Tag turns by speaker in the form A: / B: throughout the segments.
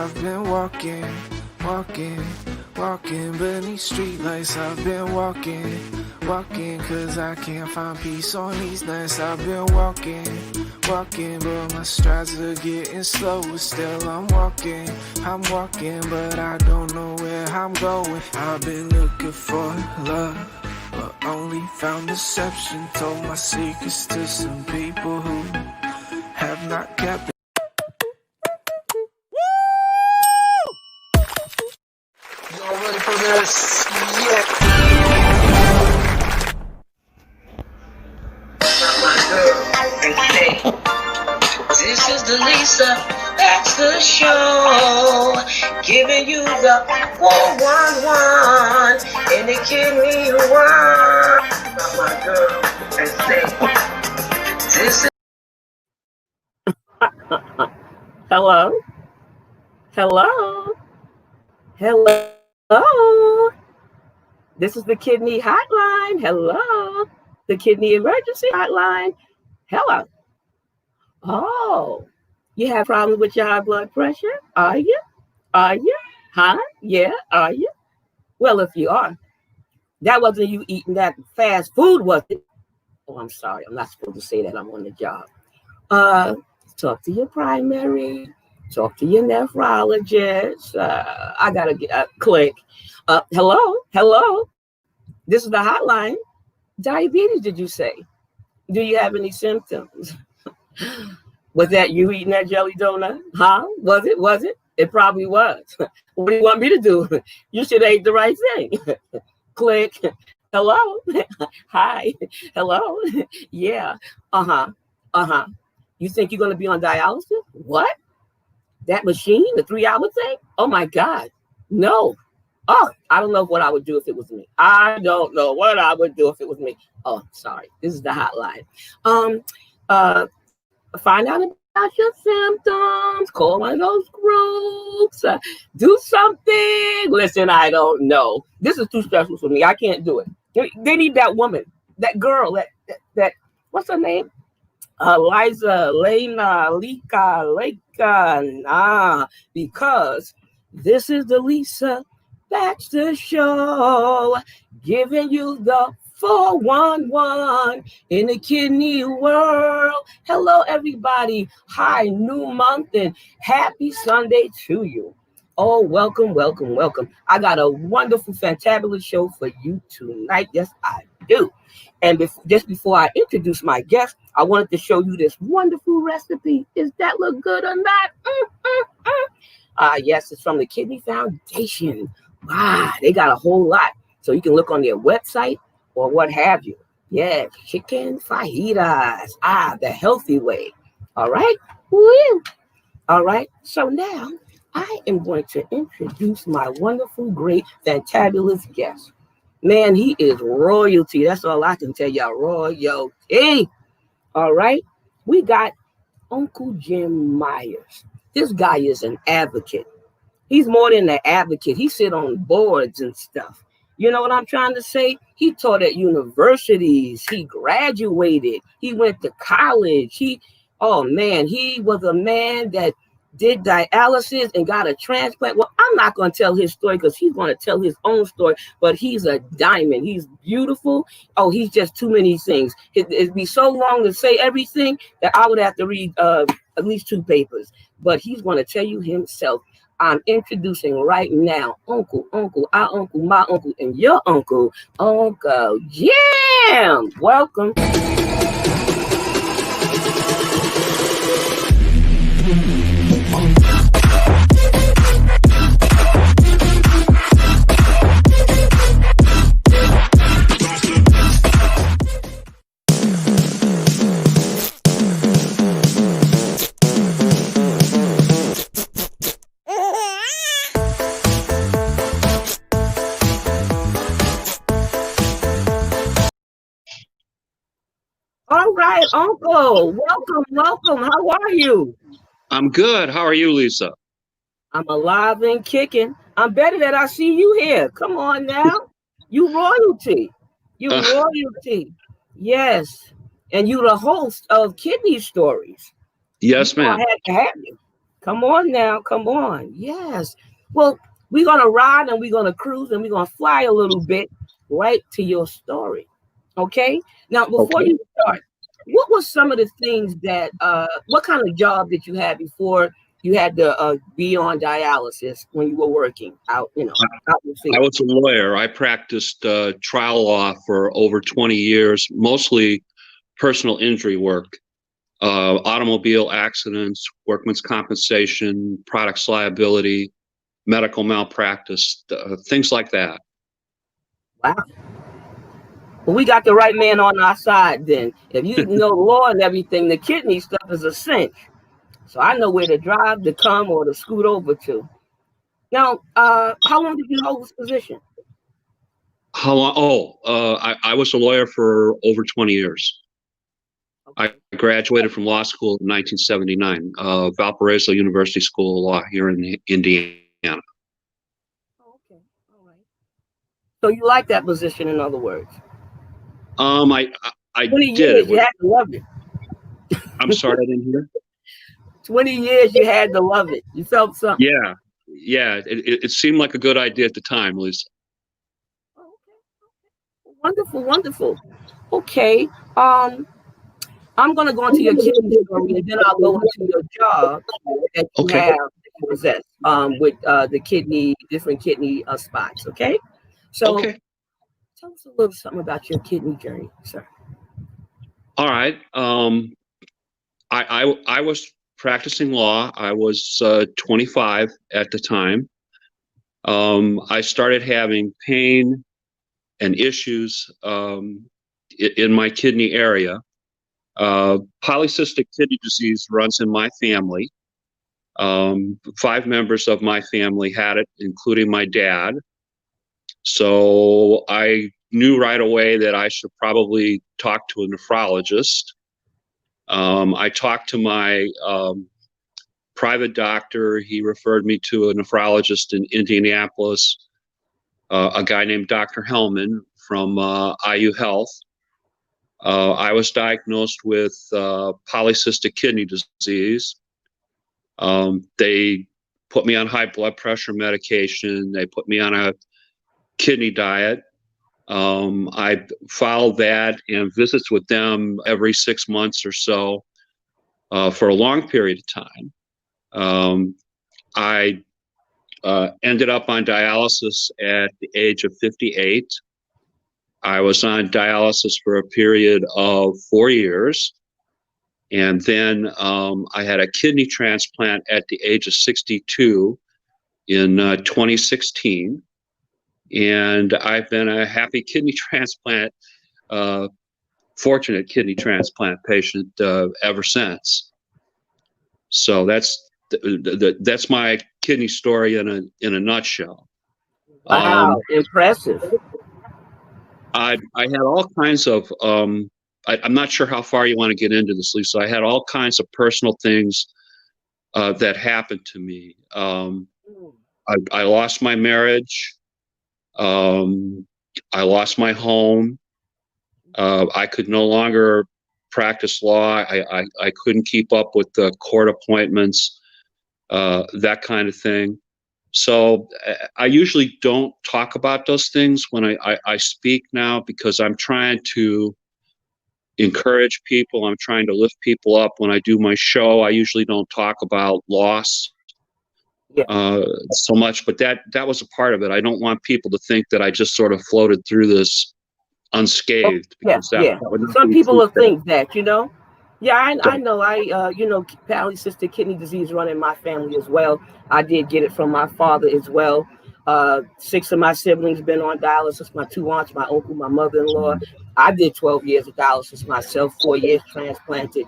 A: I've been walking beneath streetlights. I've been walking, cause I can't find peace on these nights. I've been walking, but my strides are getting slower. Still I'm walking, but I don't know where I'm going. I've been looking for love, but only found deception. Told my secrets to some people who have not kept it. Y'all ready for this? Yeah.
B: This is the Lisa Baxter Show, giving you the 411 in the kidney one. My girl, and say, this is.
C: Hello. This is the kidney hotline. Hello. The kidney emergency hotline. Hello. Oh, you have problems with your high blood pressure? Are you? Huh? Yeah, are you? Well, if you are, that wasn't you eating that fast food, was it? Oh, I'm sorry. I'm not supposed to say that. I'm on the job. Talk to your primary. Talk to your nephrologist. I gotta get click. Hello. This is the hotline. Diabetes, did you say? Do you have any symptoms? Was that you eating that jelly donut? Huh? Was it? It probably was. What do you want me to do? You should have ate the right thing. Click. Hello. Hi. Hello. Yeah. Uh-huh. You think you're going to be on dialysis? What? That machine, the 3-hour thing? Oh, my God. No. Oh, I don't know what I would do if it was me. Oh, sorry. This is the hotline. Find out about your symptoms. Call one of those groups. Do something. Listen, I don't know. This is too stressful for me. I can't do it. They need that woman, that girl, that what's her name? Because this is the Lisa Baxter Show, giving you the 411 in the kidney world. Hello, everybody. Hi, new month and happy Sunday to you. Oh, welcome. I got a wonderful, fantabulous show for you tonight. Yes, I do. And just before I introduce my guest, I wanted to show you this wonderful recipe. Does that look good or not? Yes, it's from the Kidney Foundation. Wow, they got a whole lot. So you can look on their website or what have you. Yeah, chicken fajitas. The healthy way. All right? Woo. All right, so now I am going to introduce my wonderful, great, fantabulous guest. Man, he is royalty. That's all I can tell y'all. Royalty. All right. We got Uncle Jim Myers. This guy is an advocate. He's more than an advocate. He sit on boards and stuff. You know what I'm trying to say? He taught at universities. He graduated. He went to college. He was a man that did dialysis and got a transplant. Well, I'm not going to tell his story because he's going to tell his own story, but he's a diamond. He's beautiful. Oh, he's just too many things. It'd be so long to say everything that I would have to read at least 2 papers, but he's going to tell you himself. I'm introducing right now, Uncle, our uncle, my uncle, and your uncle, Uncle Jim. Welcome. All right, Uncle. Welcome. How are you?
D: I'm good. How are you, Lisa?
C: I'm alive and kicking. I'm better that I see you here. Come on now. You royalty. Yes. And you the host of Kidney Stories.
D: Yes, ma'am.
C: I had to have you. Come on now, come on. Yes. Well, we're gonna ride and we're gonna cruise and we're gonna fly a little bit right to your story. Okay. Now, before
D: Okay.
C: you start, what was some of the things that what kind of job did you have before you had to be on dialysis when you were working out, out in the
D: I
C: field?
D: was a lawyer. I practiced trial law for over 20 years, mostly personal injury work, automobile accidents, workman's compensation, products liability, medical malpractice, things like that.
C: Wow. Well, we got the right man on our side then. If you know law and everything, the kidney stuff is a cinch. So I know where to drive, to come, or to scoot over to. Now, how long did you hold this position?
D: How long? Oh, I was a lawyer for over 20 years. I
C: Okay.
D: graduated from law school in 1979, Valparaiso University School of Law here in Indiana.
C: Oh, okay. All right. So you like that position, in other words.
D: I I
C: 20
D: did. It
C: years, you
D: was.
C: had to love it.
D: I'm sorry, I didn't hear.
C: 20 years, you had to love it. You felt something.
D: Yeah, yeah. It seemed like a good idea at the time, Lisa.
C: Oh, okay. Wonderful, wonderful. Okay. Um, I'm gonna go into your kidney story, and then I'll go into your job that you
D: Okay.
C: have, that you possess, with the kidney, different kidney spots. Okay. So
D: Okay.
C: tell us a little something about your kidney journey, sir.
D: All right. I was practicing law. I was 25 at the time. I started having pain and issues in my kidney area. Polycystic kidney disease runs in my family. 5 members of my family had it, including my dad. So I knew right away that I should probably talk to a nephrologist. I talked to my private doctor. He referred me to a nephrologist in Indianapolis, a guy named Dr. Hellman from IU Health. I was diagnosed with polycystic kidney disease. They put me on high blood pressure medication. They put me on a kidney diet. I followed that and visits with them every 6 months or so for a long period of time. I ended up on dialysis at the age of 58. I was on dialysis for a period of 4 years. And then I had a kidney transplant at the age of 62 in 2016. And I've been a happy kidney transplant, fortunate kidney transplant patient ever since. So that's my kidney story in a nutshell.
C: Wow, impressive.
D: I had all kinds of I'm not sure how far you want to get into this, Lisa. I had all kinds of personal things that happened to me. I lost my marriage. I lost my home. I could no longer practice law. I couldn't keep up with the court appointments, that kind of thing. So I usually don't talk about those things when I speak now, because I'm trying to encourage people. I'm trying to lift people up. When I do my show, I usually don't talk about loss so much, but that was a part of it. I don't want people to think that I just sort of floated through this unscathed,
C: Yeah,
D: because
C: yeah.
D: that would not
C: Some
D: be
C: people will
D: truthful.
C: think that. Yeah, I know. Polycystic kidney disease run in my family as well. I did get it from my father as well. 6 of my siblings been on dialysis. My 2 aunts, my uncle, my mother-in-law. I did 12 years of dialysis myself, 4 years transplanted.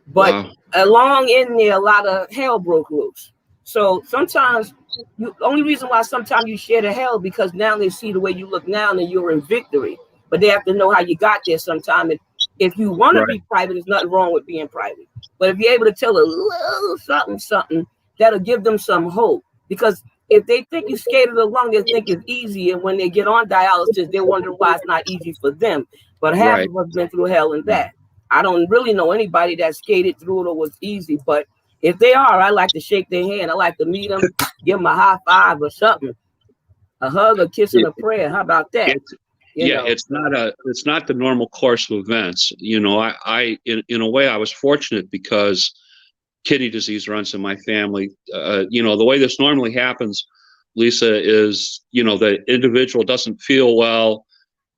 C: But
D: Wow.
C: along in there, a lot of hell broke loose. So sometimes, the only reason why sometimes you share the hell, because now they see the way you look now and you're in victory. But they have to know how you got there sometime. And if you want to
D: Right.
C: be private, there's nothing wrong with being private. But if you're able to tell a little something, that'll give them some hope. Because if they think you skated along, they think it's easy. And when they get on dialysis, they wonder why it's not easy for them. But half
D: Right.
C: of us been through hell and back. I don't really know anybody that skated through it or was easy, but If they are, I like to shake their hand. I like to meet them, give them a high five or something, a hug, a kiss, and a prayer. How about that?
D: Yeah, it's not the normal course of events. In a way, I was fortunate because kidney disease runs in my family. The way this normally happens, Lisa, is, the individual doesn't feel well.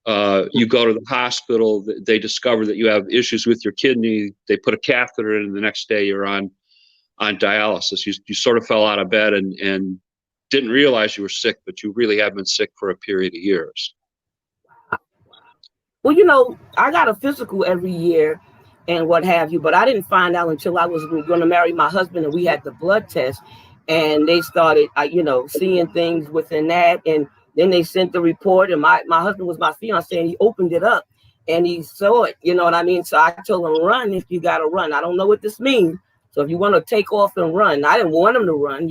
D: You go to the hospital, they discover that you have issues with your kidney. They put a catheter in, and the next day you're on dialysis. You sort of fell out of bed and didn't realize you were sick, but you really have been sick for a period of years.
C: Well, I got a physical every year and what have you, but I didn't find out until I was going to marry my husband, and we had the blood test, and they started, seeing things within that. And then they sent the report, and my husband was my fiance, and he opened it up and he saw it, you know what I mean? So I told him, run if you got to run. I don't know what this means. So if you want to take off and run, I didn't want him to run,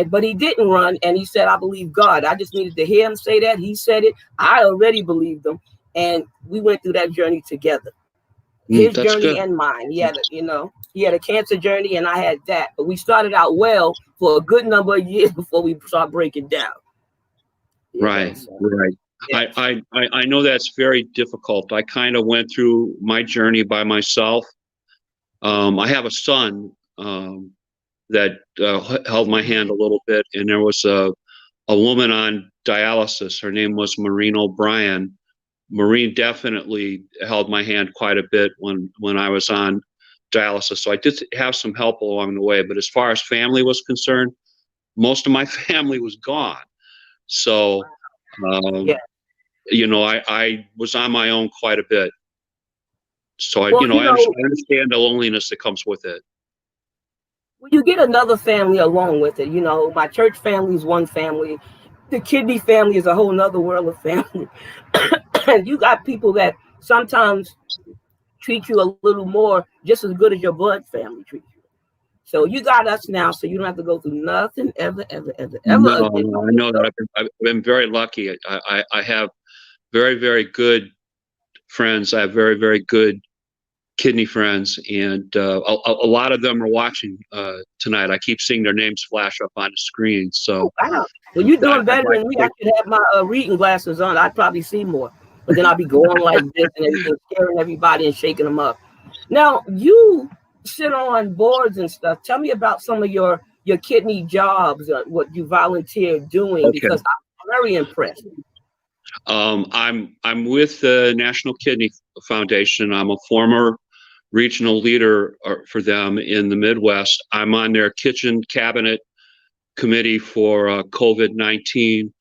C: but he didn't run. And he said, I believe God. I just needed to hear him say that. He said it. I already believed him. And we went through that journey together. His journey
D: good.
C: and mine. He had a cancer journey, and I had that. But we started out well for a good number of years before we started breaking down.
D: Right. Yes. I know that's very difficult. I kind of went through my journey by myself. I have a son that held my hand a little bit, and there was a woman on dialysis. Her name was Maureen O'Brien. Maureen definitely held my hand quite a bit when I was on dialysis. So I did have some help along the way. But as far as family was concerned, most of my family was gone. So, I was on my own quite a bit. So I understand the loneliness that comes with it.
C: Well, you get another family along with it. My church family is one family. The kidney family is a whole nother world of family. And you got people that sometimes treat you a little more, just as good as your blood family treats you. So you got us now, so you don't have to go through nothing ever again.
D: No, I know that. I've been very lucky. I have very, very good friends. I have very, very good kidney friends, and a lot of them are watching tonight. I keep seeing their names flash up on the screen. So,
C: wow. Well, you're doing better than me. I should have my reading glasses on. I'd probably see more, but then I'll be going like this and everything, scaring everybody and shaking them up. Now, you sit on boards and stuff. Tell me about some of your kidney jobs, what you volunteer doing, because I'm very impressed.
D: I'm with the National Kidney Foundation. I'm a former regional leader for them in the Midwest. I'm on their kitchen cabinet committee for COVID-19,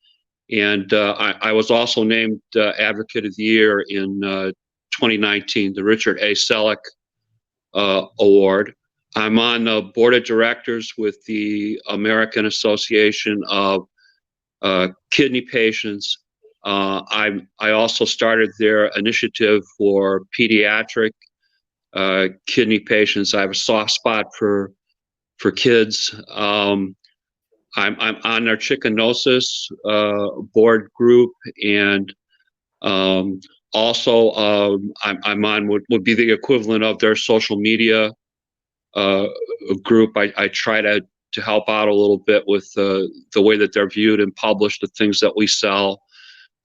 D: and I was also named Advocate of the Year in 2019, the Richard A. Selleck Award. I'm on the board of directors with the American Association of Kidney Patients. I also started their initiative for pediatric kidney patients. I have a soft spot for kids. I'm on their trichinosis board group, and also I'm on what would be the equivalent of their social media group. I try to help out a little bit with the way that they're viewed and published, the things that we sell,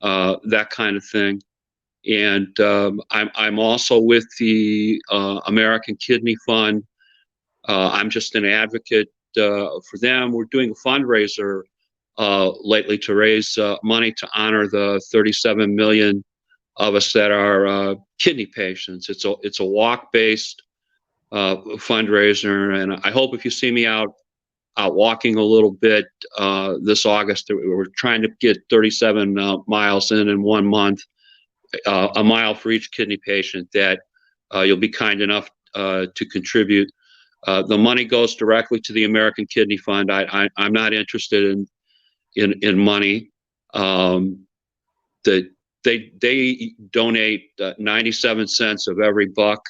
D: that kind of thing. And I'm also with the American Kidney Fund. I'm just an advocate for them. We're doing a fundraiser lately to raise money to honor the 37 million of us that are kidney patients. It's a walk-based fundraiser, and I hope if you see me out walking a little bit this August, we're trying to get 37 miles in 1 month, a mile for each kidney patient, that you'll be kind enough to contribute. The money goes directly to the American Kidney Fund. I'm not interested in money. They donate 97 cents of every buck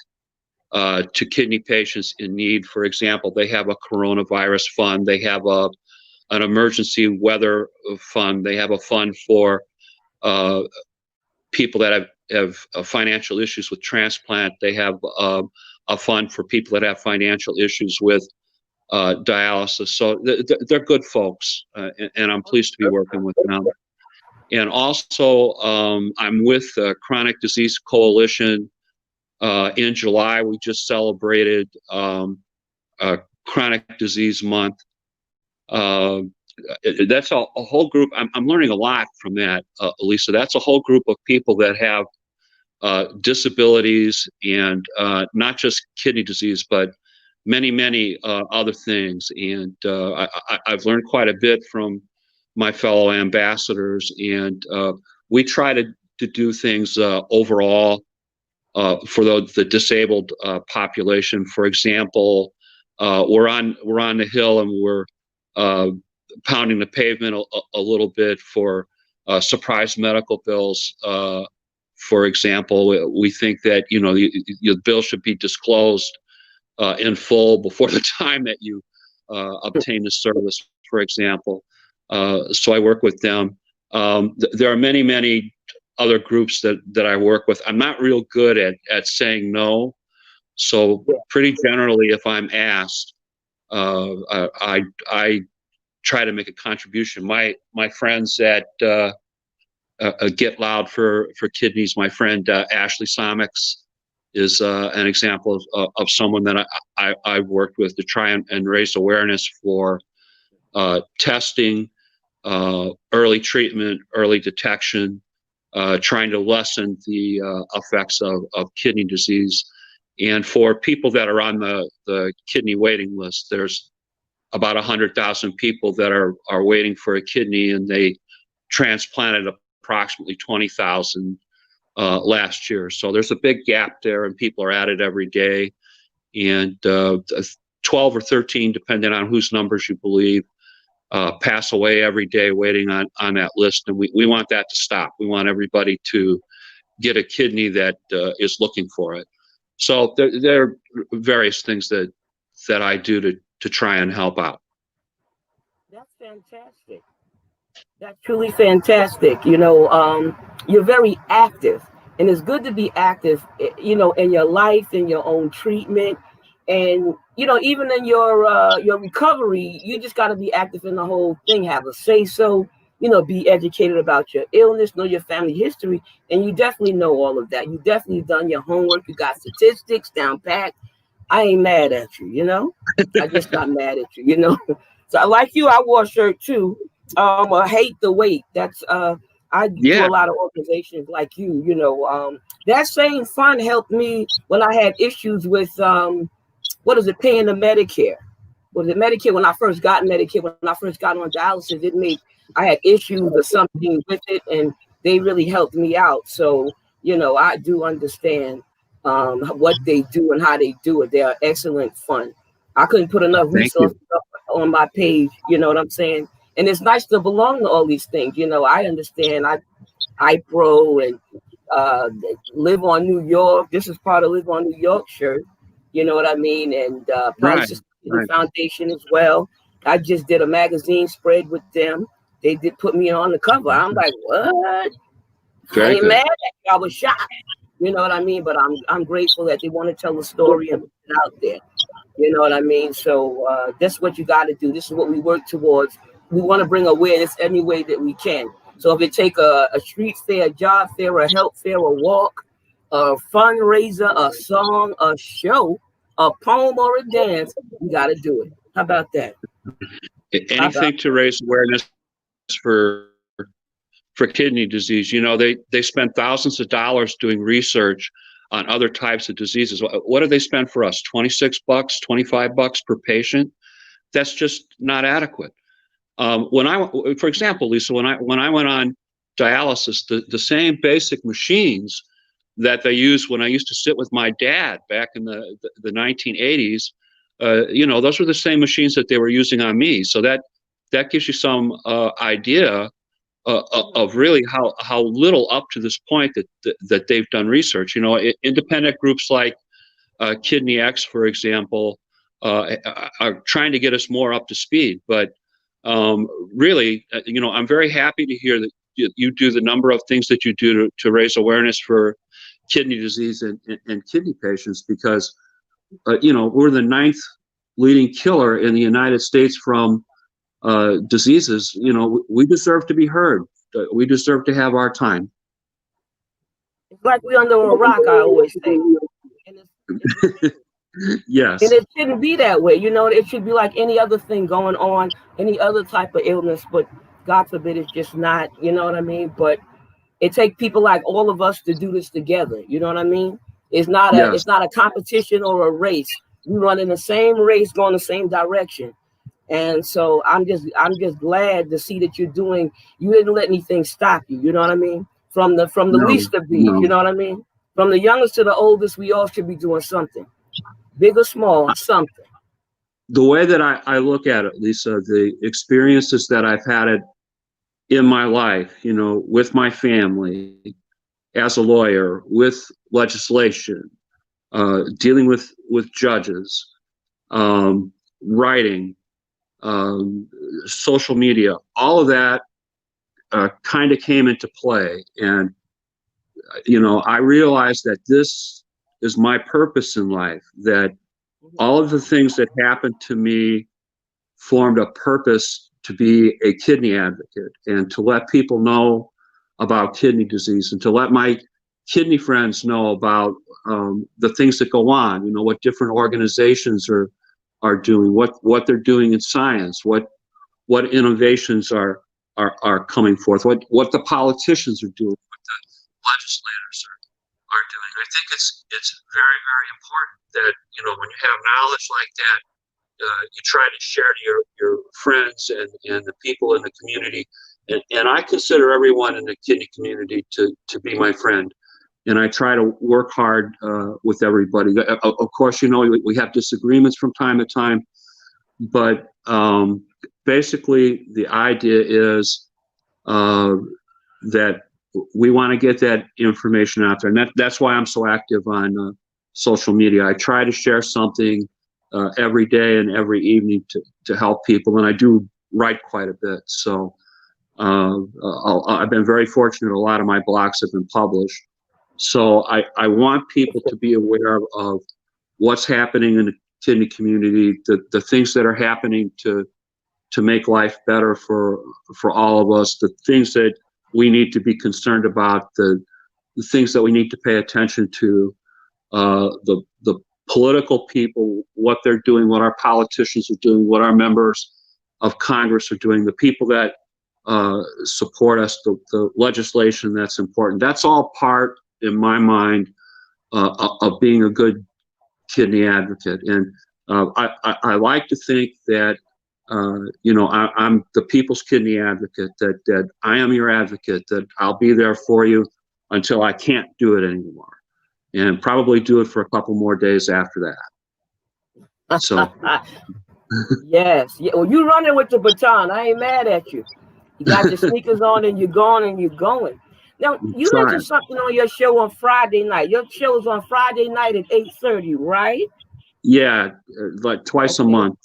D: to kidney patients in need. For example, they have a coronavirus fund. They have an emergency weather fund. They have a fund for people that have financial issues with transplant. They have a fund for people that have financial issues with dialysis. So they're good folks, and I'm pleased to be working with them. And also, I'm with Chronic Disease Coalition. In July, we just celebrated Chronic Disease Month. That's a whole group. I'm learning a lot from that, Lisa. That's a whole group of people that have disabilities and not just kidney disease, but many other things. And I've learned quite a bit from my fellow ambassadors, and we try to do things overall for the disabled population. For example, we're on the Hill, and we're pounding the pavement a little bit for surprise medical bills. For example, we think that your bill should be disclosed in full before the time that you obtain the service, for example. So I work with them. There are many other groups that I work with. I'm not real good at saying no. So pretty generally, if I'm asked, I try to make a contribution. My friends at Get Loud for Kidneys, my friend Ashley Somix is an example of someone that I've worked with to try and raise awareness for testing, early treatment, early detection, trying to lessen the effects of kidney disease. And for people that are on the kidney waiting list, there's about 100,000 people that are waiting for a kidney, and they transplanted approximately 20,000 last year. So there's a big gap there, and people are at it every day. And 12 or 13, depending on whose numbers you believe, pass away every day waiting on that list. And we want that to stop. We want everybody to get a kidney that is looking for it. So there are various things that I do to try and help out.
C: That's fantastic. That's truly fantastic. You're very active, and it's good to be active, in your life, in your own treatment, and even in your recovery. You just got to be active in the whole thing. Have a say so. Be educated about your illness, know your family history, and you definitely know all of that. You definitely done your homework. You got statistics down pat. I ain't mad at you. I just not mad at you. So I like you. I wore a shirt too. I hate the wait. That's I do a lot of organizations like you. That same fund helped me when I had issues with paying the Medicare. Was it Medicare when I first got Medicare? When I first got on dialysis, I had issues or something with it, and they really helped me out. So I do understand what they do and how they do it. They are excellent fun. I couldn't put enough resources up on my page. You know what I'm saying? And it's nice to belong to all these things. I understand. I pro and live on New York. This is part of Live on New York shirt. You know what I mean? And Price Foundation as well. I just did a magazine spread with them. They did put me on the cover. I'm like, what? I ain't mad at you. I was shocked. You know what I mean? But I'm grateful that they want to tell the story and put it out there. You know what I mean? So that's what you got to do. This is what we work towards. We want to bring awareness any way that we can. So if it take a street fair, a job fair, a health fair, a walk, a fundraiser, a song, a show, a poem, or a dance, we got to do it. How about that?
D: Anything to raise awareness for kidney disease. They spend thousands of dollars doing research on other types of diseases. What do they spend for us? $26, $25 per patient? That's just not adequate. For example, Lisa, when I went on dialysis, the same basic machines that they used when I used to sit with my dad back in the 1980s, those were the same machines that they were using on me. So that gives you some idea of really how little up to this point that they've done research. Independent groups like Kidney X, for example, are trying to get us more up to speed. But really, I'm very happy to hear that you do the number of things that you do to raise awareness for kidney disease and kidney patients, because we're the ninth leading killer in the United States from diseases, you know, we deserve to be heard. We deserve to have our time.
C: It's like we under a rock, I always say. And
D: Yes.
C: and it shouldn't be that way. You know, it should be like any other thing going on, any other type of illness, but God forbid it's just not, you know what I mean? But it takes people like all of us to do this together. You know what I mean?
D: Yes.
C: It's not a competition or a race. We run in the same race, going the same direction. And so I'm just glad to see that you didn't let anything stop you. You know what I mean? From the
D: No,
C: least of these,
D: no.
C: you know what I mean? From the youngest to the oldest, we all should be doing something. Big or small, something.
D: The way that I look at it, Lisa, the experiences that I've had it in my life, you know, with my family, as a lawyer, with legislation, dealing with judges, writing, social media, all of that kind of came into play. And, you know, I realized that this is my purpose in life, that all of the things that happened to me formed a purpose to be a kidney advocate and to let people know about kidney disease and to let my kidney friends know about the things that go on, you know, what different organizations are doing, what they're doing in science, what innovations are coming forth, what the politicians are doing, what the legislators are doing. I think it's very, very important that, you know, when you have knowledge like that, you try to share to your friends and the people in the community. And I consider everyone in the kidney community to be my friend. And I try to work hard with everybody. Of course, you know, we have disagreements from time to time, but basically the idea is that we want to get that information out there. And that's why I'm so active on social media. I try to share something every day and every evening to help people. And I do write quite a bit. So I've been very fortunate. A lot of my blogs have been published. So I want people to be aware of what's happening in the kidney community, the things that are happening to make life better for all of us, the things that we need to be concerned about, the things that we need to pay attention to, the political people, what they're doing, what our politicians are doing, what our members of Congress are doing, the people that support us, the legislation that's important. That's all part, in my mind, of being a good kidney advocate. And I like to think that, you know, I'm the people's kidney advocate, that I am your advocate, that I'll be there for you until I can't do it anymore, and probably do it for a couple more days after that. So.
C: Yes. Yeah. Well, you running with the baton. I ain't mad at you. You got your sneakers on and you're going and you're going. Now, you mentioned something on your show on Friday night. Your show's on Friday night at 8:30, right?
D: Yeah, like twice a month.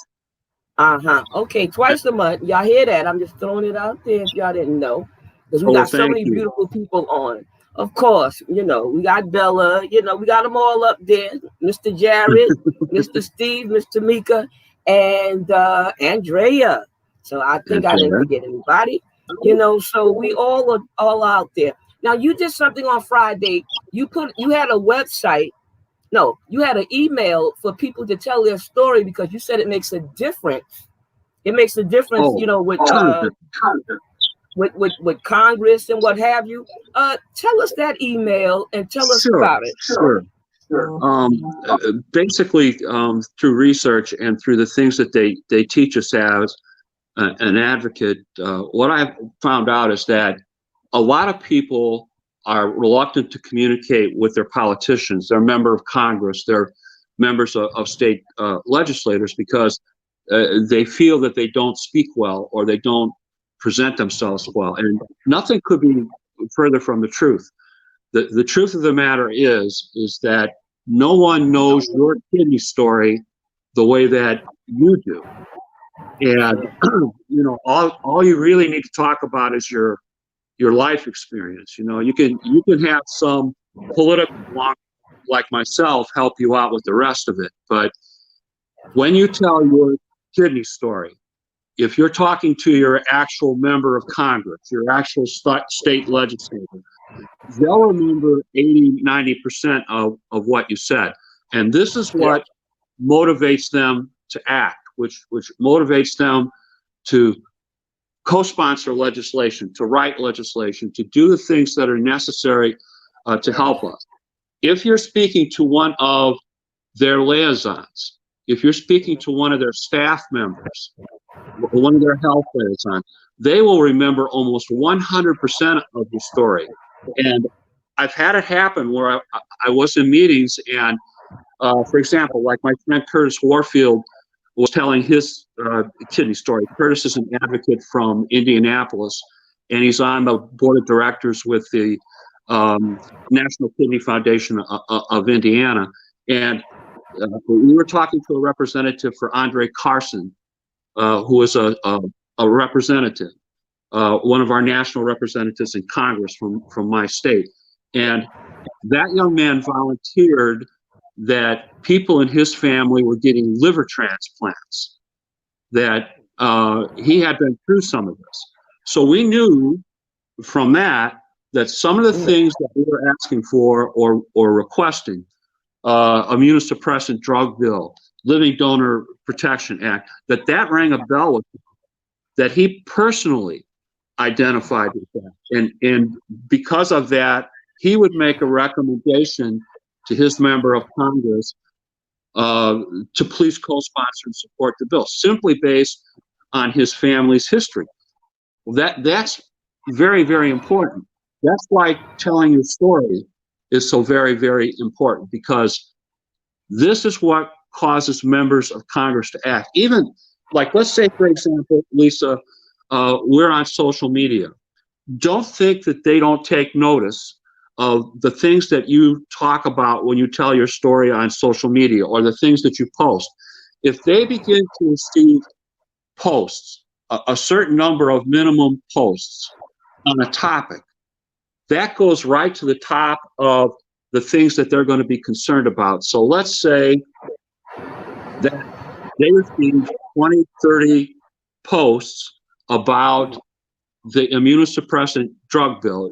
C: Okay, twice a month. Y'all hear that? I'm just throwing it out there if y'all didn't know. Because we got so many beautiful people on. Of course, you know, we got Bella, you know, we got them all up there. Mr. Jared, Mr. Steve, Mr. Mika, and Andrea. So I think I didn't forget anybody. You know, so we all out there. Now you did something on Friday. You had a website. No, you had an email for people to tell their story because you said it makes a difference. It makes a difference, you know, with Congress and what have you. Tell us that email and tell us about it.
D: Sure. Basically, through research and through the things that they teach us as an advocate, what I've found out is that a lot of people are reluctant to communicate with their politicians, their member of Congress, their members of state legislators, because they feel that they don't speak well or they don't present themselves well. And nothing could be further from the truth. The truth of the matter is that no one knows your kidney story the way that you do. And you know, all you really need to talk about is your life experience. You know, you can have some political like myself help you out with the rest of it, but when you tell your kidney story, if you're talking to your actual member of Congress, your actual state legislator, they'll remember 80–90% of what you said. And this is what motivates them to act, which motivates them to co-sponsor legislation, to write legislation, to do the things that are necessary to help us. If you're speaking to one of their liaisons, if you're speaking to one of their staff members, one of their health liaisons, they will remember almost 100% of the story. And I've had it happen where I was in meetings and, for example, like my friend Curtis Warfield was telling his kidney story. Curtis is an advocate from Indianapolis, and he's on the board of directors with the National Kidney Foundation of Indiana. And we were talking to a representative for Andre Carson, who is a representative, one of our national representatives in Congress from my state. And that young man volunteered that people in his family were getting liver transplants, that he had been through some of this. So we knew from that some of the things that we were asking for or requesting, immunosuppressant drug bill, Living Donor Protection Act, that rang a bell with him, that he personally identified with that. And because of that, he would make a recommendation to his member of Congress to please co-sponsor and support the bill, simply based on his family's history. Well, that's very, very important. That's why telling your story is so very, very important, because this is what causes members of Congress to act. Even, like, let's say, for example, Lisa, we're on social media. Don't think that they don't take notice of the things that you talk about when you tell your story on social media, or the things that you post. If they begin to receive posts, a certain number of minimum posts on a topic, that goes right to the top of the things that they're going to be concerned about. So let's say that they receive 20, 30 posts about the immunosuppressant drug bill.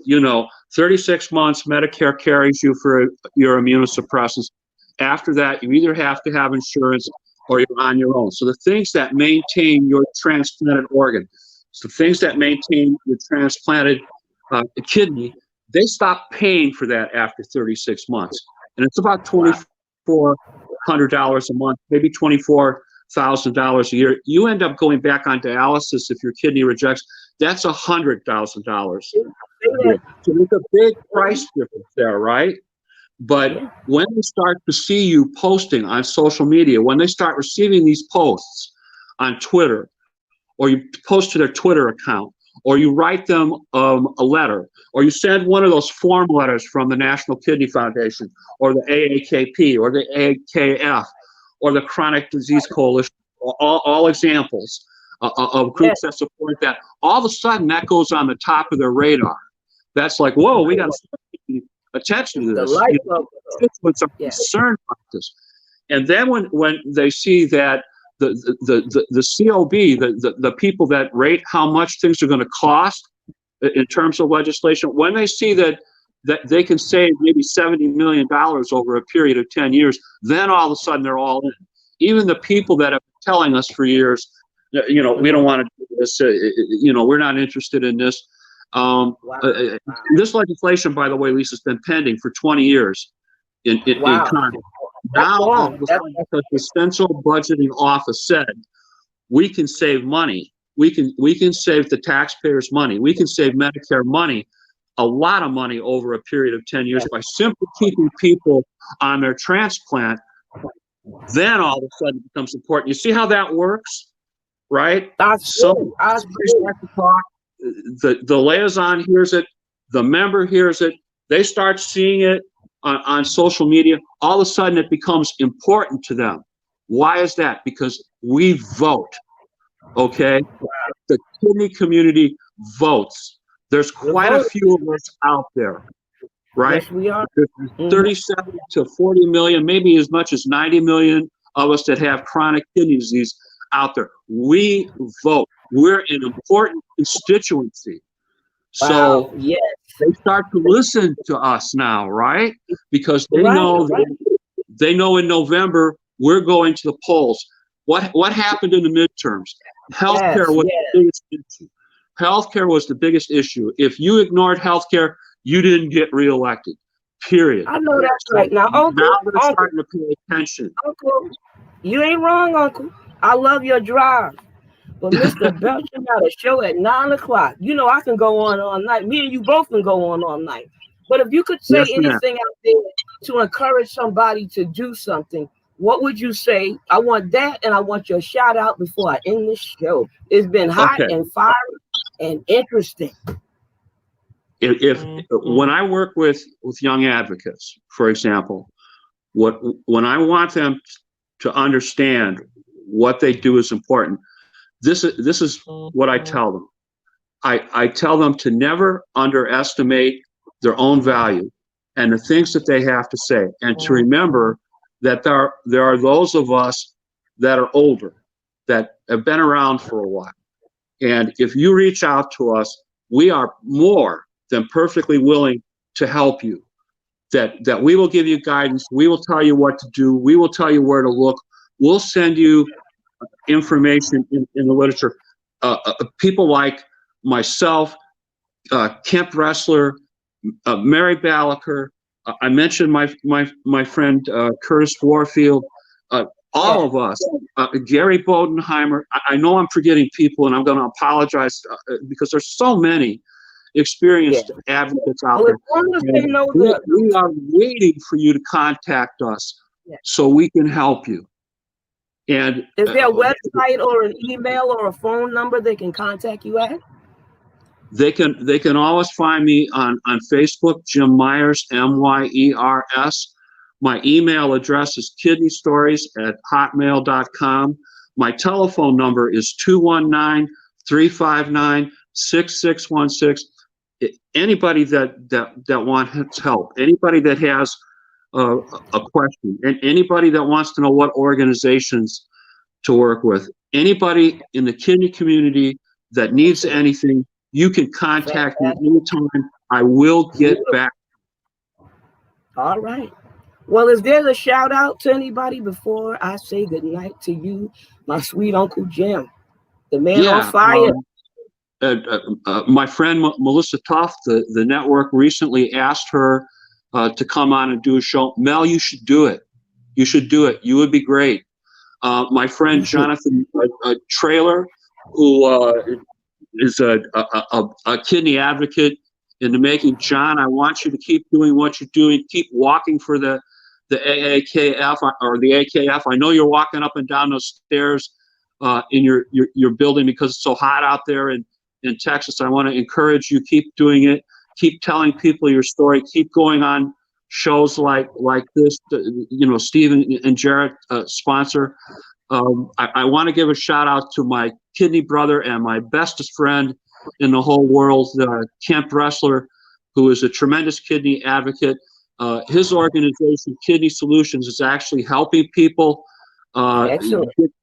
D: 36 months Medicare carries you for your immunosuppressants. After that, you either have to have insurance or you're on your own. So the things that maintain your transplanted organ, the things that maintain your transplanted kidney, they stop paying for that after 36 months. And it's about $2,400 a month, maybe $24,000 a year. You end up going back on dialysis if your kidney rejects. That's $100,000. So there's a big price difference there, right? But when they start to see you posting on social media, when they start receiving these posts on Twitter, or you post to their Twitter account, or you write them a letter, or you send one of those form letters from the National Kidney Foundation, or the AAKP, or the AKF, or the Chronic Disease Coalition, all examples of groups that support that. All of a sudden, that goes on the top of their radar. That's like, whoa, we got to start paying attention to this. Constituents are concerned about this. And then when they see that the COB, the people that rate how much things are going to cost in terms of legislation, when they see that they can save maybe $70 million over a period of 10 years, then all of a sudden they're all in. Even the people that have been telling us for years, we don't want to do this, we're not interested in this. This legislation, by the way, Lisa, has been pending for 20 years in Congress. Now, all of a sudden, because the Central Budgeting Office said we can save money, we can save the taxpayers' money, we can save Medicare money, a lot of money over a period of 10 years by simply keeping people on their transplant. Then all of a sudden it becomes important. You see how that works, right? So the liaison hears it, the member hears it, they start seeing it on social media. All of a sudden it becomes important to them. Why is that? Because we vote, okay? The kidney community votes. There's quite a few of us out there, right?
C: Yes, we are.
D: There's 37 to 40 million, maybe as much as 90 million of us that have chronic kidney disease out there. We vote. We're an important constituency. So
C: Wow. Yes.
D: they start to listen to us now, right? Because they
C: Right.
D: know
C: Right.
D: they know in November we're going to the polls. What happened in the midterms? Healthcare
C: Yes.
D: was
C: Yes.
D: the biggest issue. Healthcare was the biggest issue. If you ignored healthcare, you didn't get reelected. Period.
C: I know that's right. Now,
D: Now
C: Uncle,
D: they're starting to pay attention.
C: Uncle, you ain't wrong, Uncle. I love your drive. But Mr. Belcher got a show at 9 o'clock. You know I can go on all night. Me and you both can go on all night. But if you could say
D: Yes, ma'am.
C: anything out there to encourage somebody to do something, what would you say? I want that, and I want your shout out before I end this show. It's been hot
D: Okay.
C: and fiery and interesting.
D: If when I work with young advocates, for example, when I want them to understand what they do is important, this is what I tell them. I tell them to never underestimate their own value and the things that they have to say, and to remember that there are those of us that are older, that have been around for a while. And if you reach out to us, we are more than perfectly willing to help you. That we will give you guidance. We will tell you what to do. We will tell you where to look. We'll send you information in the literature. People like myself, Kemp Wrestler, Mary Ballacher. I mentioned my friend Curtis Warfield. All of us, Gary Bodenheimer. I know I'm forgetting people, and I'm going to apologize because there's so many experienced advocates out there. We are waiting for you to contact us so we can help you. And
C: is there a website or an email or a phone number they can contact you at?
D: They can always find me on Facebook, Jim Myers, Myers. My email address is kidneystories@hotmail.com. My telephone number is 219-359-6616. Anybody that wants help, anybody that has a question, and anybody that wants to know what organizations to work with, anybody in the kidney community that needs anything, you can contact me anytime. I will get back.
C: All right. Well, is there a shout out to anybody before I say goodnight to you, my sweet Uncle Jim, the man on fire?
D: My friend Melissa Toft, the network recently asked her to come on and do a show. Mel, you should do it. You should do it. You would be great. My friend Jonathan Traylor, who is a kidney advocate in the making. John, I want you to keep doing what you're doing. Keep walking for the AAKF or the AKF. I know you're walking up and down those stairs in your building because it's so hot out there in Texas. I want to encourage you. Keep doing it. Keep telling people your story. Keep going on shows like this. Stephen and Jarrett sponsor. I want to give a shout out to my kidney brother and my bestest friend in the whole world, Kemp Wrestler, who is a tremendous kidney advocate. His organization, Kidney Solutions, is actually helping people get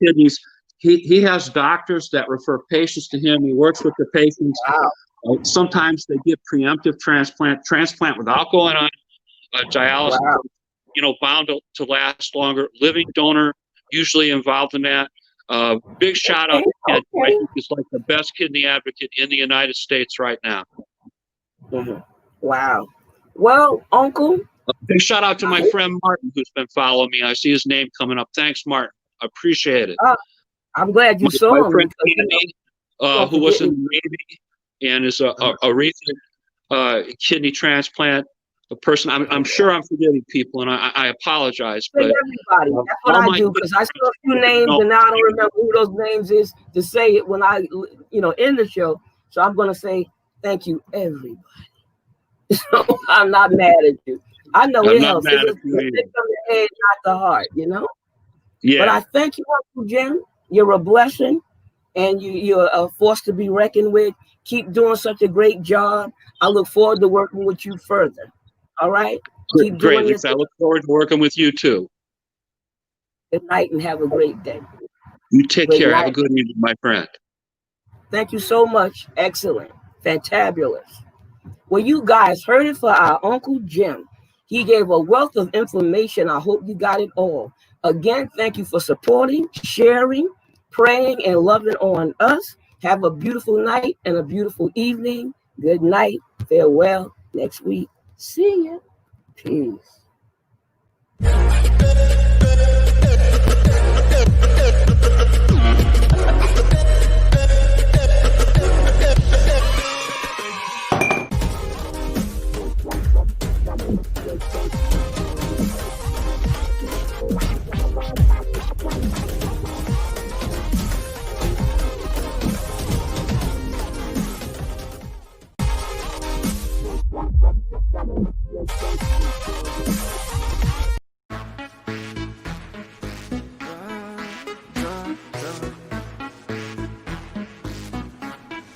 D: kidneys. He has doctors that refer patients to him. He works with the patients.
C: Wow.
D: Sometimes they get preemptive transplant without going on dialysis.
C: Wow.
D: Bound to last longer. Living donor usually involved in that. Big shout out to Ken. I think he's like the best kidney advocate in the United States right now.
C: Mm-hmm. Wow. Well, Uncle.
D: Big shout out to my friend Martin, who's been following me. I see his name coming up. Thanks, Martin. I appreciate it.
C: I'm glad you saw
D: my
C: him.
D: Friend Andy, who was in the Navy and is a recent kidney transplant person. I'm sure I'm forgetting people, and I apologize. But
C: everybody, that's what I do, because I saw a few names and now I don't remember who those names is to say it when I, end the show. So I'm going to say thank you, everybody. So I'm not mad at you. I know it helps. It's from the head, not the heart, Yeah. But I thank you, Uncle Jim. You're a blessing, and you're a force to be reckoned with. Keep doing such a great job. I look forward to working with you further. All right? Keep
D: Great. I look forward to working with you too.
C: Good night and have a great day.
D: You take
C: Good
D: care. Have a
C: night.
D: good evening, my friend.
C: Thank you so much. Excellent. Fantabulous. Well, you guys heard it for our Uncle Jim. He gave a wealth of information. I hope you got it all. Again, thank you for supporting, sharing, praying, and loving on us. Have a beautiful night and a beautiful evening. Good night. Farewell. Next week. See ya. Peace.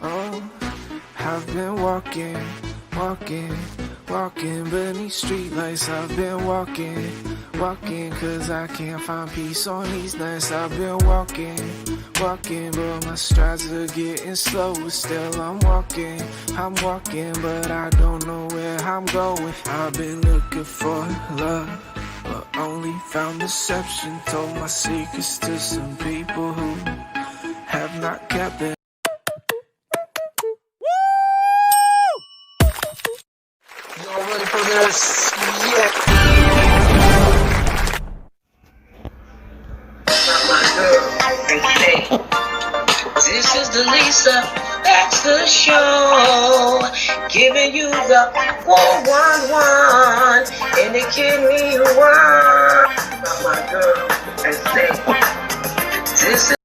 A: Oh, I've been walking beneath streetlights. I've been walking, cause I can't find peace on these nights. I've been walking, but my strides are getting slower. Still I'm walking, but I don't know where I'm going. I've been looking for love, but only found deception. Told my secrets to some people who have not kept them.
B: Y'all ready for this? Yeah. My girl, and say, this is the Lisa Baxter Show, giving you the 411 and the kidney one. My girl, and say, this is